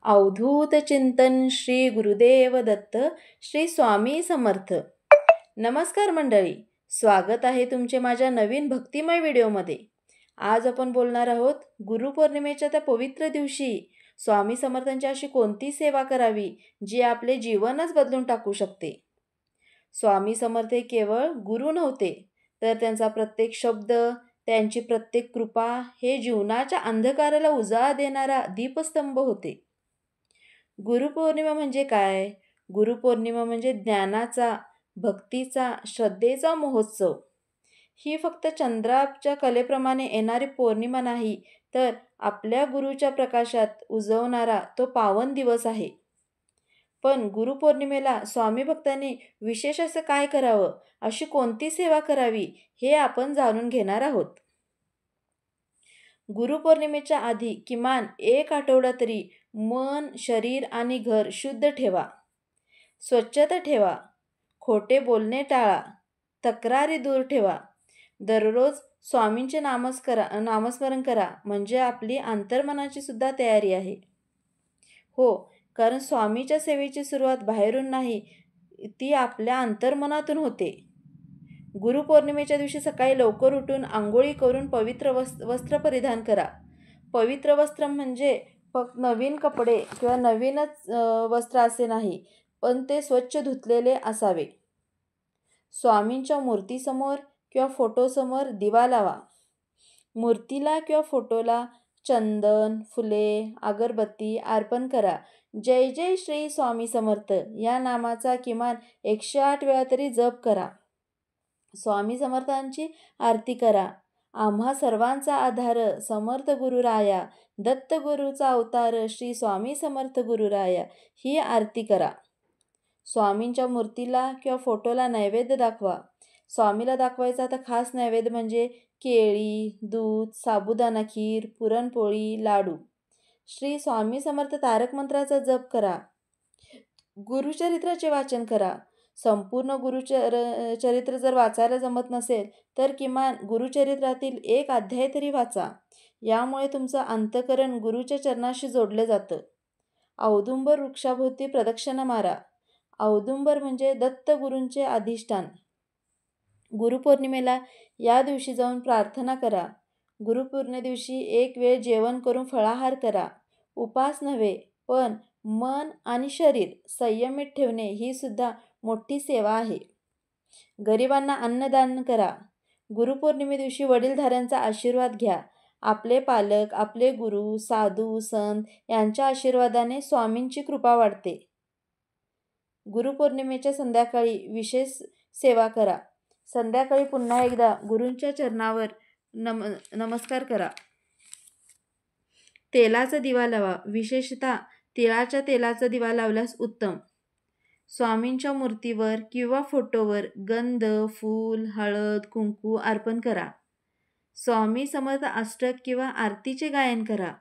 अवधूत चिंतन श्री गुरुदेव दत्त श्री स्वामी समर्थ. नमस्कार मंडळी, स्वागत आहे तुमचे माझ्या नवीन भक्तिमय व्हिडिओमध्ये. आज आपण बोलणार आहोत गुरुपौर्णिमेच्या त्या पवित्र दिवशी स्वामी समर्थांची अशी कोणती सेवा करावी जी आपले जीवनच बदलून टाकू शकते. स्वामी समर्थ हे केवळ गुरु नव्हते, तर त्यांचा प्रत्येक शब्द, त्यांची प्रत्येक कृपा हे जीवनाच्या अंधकाराला उजाळा देणारा दीपस्तंभ होते. गुरुपौर्णिमा म्हणजे काय? गुरुपौर्णिमा म्हणजे ज्ञानाचा, भक्तीचा, श्रद्धेचा महोत्सव. ही फक्त चंद्राच्या कलेप्रमाणे येणारी पौर्णिमा नाही, तर आपल्या गुरुच्या प्रकाशात उजवणारा तो पावन दिवस आहे. पण गुरुपौर्णिमेला स्वामी भक्तांनी विशेष असं काय करावं, अशी कोणती सेवा करावी, हे आपण जाणून घेणार आहोत. गुरुपौर्णिमेच्या आधी किमान 1 आठवडा तरी मन, शरीर आणि घर शुद्ध ठेवा. स्वच्छता ठेवा. खोटे बोलणे टाळा. तक्रारी दूर ठेवा. दररोज स्वामींचे नामस्मरण करा, म्हणजे आपली अंतर्मनाची सुद्धा तयारी आहे. हो, कारण स्वामीच्या सेवेची सुरुवात बाहेरून नाही, ती आपल्या अंतर्मनातून होते. गुरुपौर्णिमेच्या दिवशी सकाळी लवकर उठून आंघोळी करून पवित्र वस्त्र परिधान करा. पवित्र वस्त्र म्हणजे फक्त नवीन कपडे किंवा नवीनच वस्त्र असे नाही, पण ते स्वच्छ धुतलेले असावे. स्वामींच्या मूर्तीसमोर किंवा फोटोसमोर दिवा लावा. मूर्तीला किंवा फोटोला चंदन, फुले, अगरबत्ती अर्पण करा. जय जय श्री स्वामी समर्थ या नामाचा किमान 108 वेळा तरी जप करा. स्वामी समर्थांची आरती करा. आम्हा सर्वांचा आधार समर्थ गुरुराया, दत्त गुरुचा अवतार श्री स्वामी समर्थ गुरुराया, ही आरती करा. स्वामींच्या मूर्तीला किंवा फोटोला नैवेद्य दाखवा. स्वामीला दाखवायचा आता खास नैवेद्य म्हणजे केळी, दूध, साबुदाणा खीर, पुरणपोळी, लाडू. श्री स्वामी समर्थ तारक मंत्राचा जप करा. गुरुचरित्राचे वाचन करा. संपूर्ण चरित्र जर वाचायला जमत नसेल तर किमान गुरुचरित्रातील 1 अध्याय तरी वाचा. यामुळे तुमचं अंतःकरण गुरुच्या चरणाशी जोडलं जातं. औदुंबर वृक्षाभोवती प्रदक्षिणा मारा. औदुंबर म्हणजे दत्त गुरूंचे अधिष्ठान. गुरुपौर्णिमेला या दिवशी जाऊन प्रार्थना करा. गुरुपौर्णिमे दिवशी 1 वेळ जेवण करून फळाहार करा. उपास नव्हे, पण मन आणि शरीर संयमित ठेवणे ही सुद्धा मोठी सेवा आहे. गरिबांना अन्नदान करा. गुरुपौर्णिमे दिवशी वडीलधाऱ्यांचा आशीर्वाद घ्या. आपले पालक, आपले गुरु, साधू, संत यांच्या आशीर्वादाने स्वामींची कृपा वाढते. गुरुपौर्णिमेच्या संध्याकाळी विशेष सेवा करा. संध्याकाळी पुन्हा एकदा गुरूंच्या चरणावर नमस्कार करा. तेलाचा दिवा लावा. विशेषतः तिळाच्या तेलाचा दिवा लावल्यास उत्तम. स्वामींच्या मूर्तीवर किंवा फोटोवर गंध, फूल, हळद, कुंकू अर्पण करा. स्वामी समर्थ अष्टक किंवा आरतीचे गायन करा.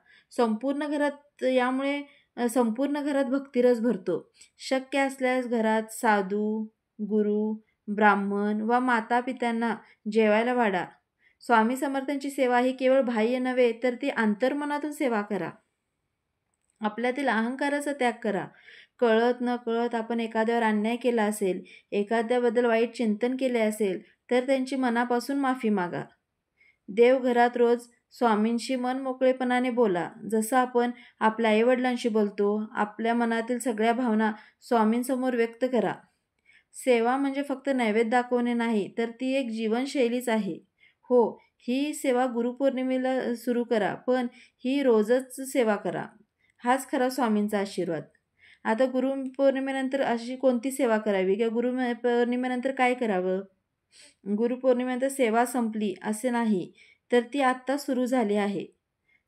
यामुळे संपूर्ण घरात भक्तिरस भरतो. शक्य असल्यास घरात साधू, गुरु, ब्राह्मण वा माता पित्यांना जेवायला वाढा. स्वामी समर्थांची सेवा ही केवळ बाह्य नव्हे, तर ती अंतर्मनातून सेवा करा. आपल्यातील अहंकाराचा त्याग करा. कळत न कळत आपण एखाद्यावर अन्याय केला असेल, एखाद्याबद्दल वाईट चिंतन केले असेल, तर त्यांची मनापासून माफी मागा. देवघरात रोज स्वामींशी मनमोकळेपणाने बोला. जसं आपण आपल्या आईवडिलांशी बोलतो, आपल्या मनातील सगळ्या भावना स्वामींसमोर व्यक्त करा. सेवा म्हणजे फक्त नैवेद्य दाखवणे नाही, तर ती एक जीवनशैलीच आहे. हो, ही सेवा गुरुपौर्णिमेला सुरू करा, पण ही रोजच सेवा करा. हाच खरा स्वामींचा आशीर्वाद. आता गुरुपौर्णिमेनंतर अशी कोणती सेवा करावी किंवा गुरुपौर्णिमेनंतर काय करावं? गुरुपौर्णिमेनंतर सेवा संपली असे नाही, तर ती आत्ता सुरू झाली आहे.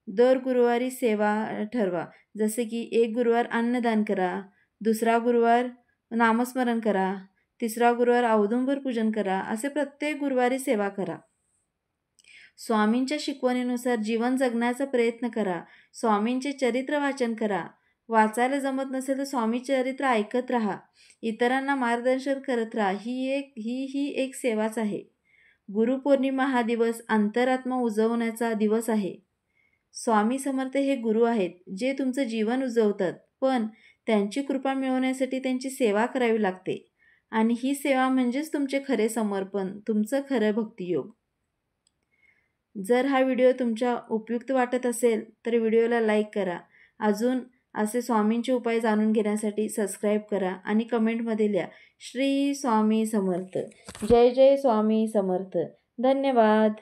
दर गुरुवारी सेवा ठरवा. जसे की 1 गुरुवार अन्नदान करा, 2रा गुरुवार नामस्मरण करा, 3रा गुरुवार औदुंबर पूजन करा. असे प्रत्येक गुरुवारी सेवा करा. स्वामींच्या शिकवणीनुसार जीवन जगण्याचा प्रयत्न करा. स्वामींचे चरित्र वाचन करा. वाचायला जमत नसेल तर स्वामी चरित्र ऐकत राहा. इतरांना मार्गदर्शन करत राहा. ही एक सेवाच आहे. गुरुपौर्णिमा हा दिवस अंतरात्मा उजवण्याचा दिवस आहे. स्वामी समर्थ हे गुरु आहेत जे तुमचं जीवन उजवतात, पण त्यांची कृपा मिळवण्यासाठी त्यांची सेवा करावी लागते. आणि ही सेवा म्हणजेच तुमचे खरे समर्पण, तुमचं खरं भक्तियोग. जर हा व्हिडिओ तुमच्या उपयुक्त वाटत असेल तर व्हिडिओला लाईक करा. अजून असे स्वामींचे उपाय जाणून घेण्यासाठी सबस्क्राईब करा आणि कमेंटमध्ये लिहा श्री स्वामी समर्थ. जय जय स्वामी समर्थ. धन्यवाद.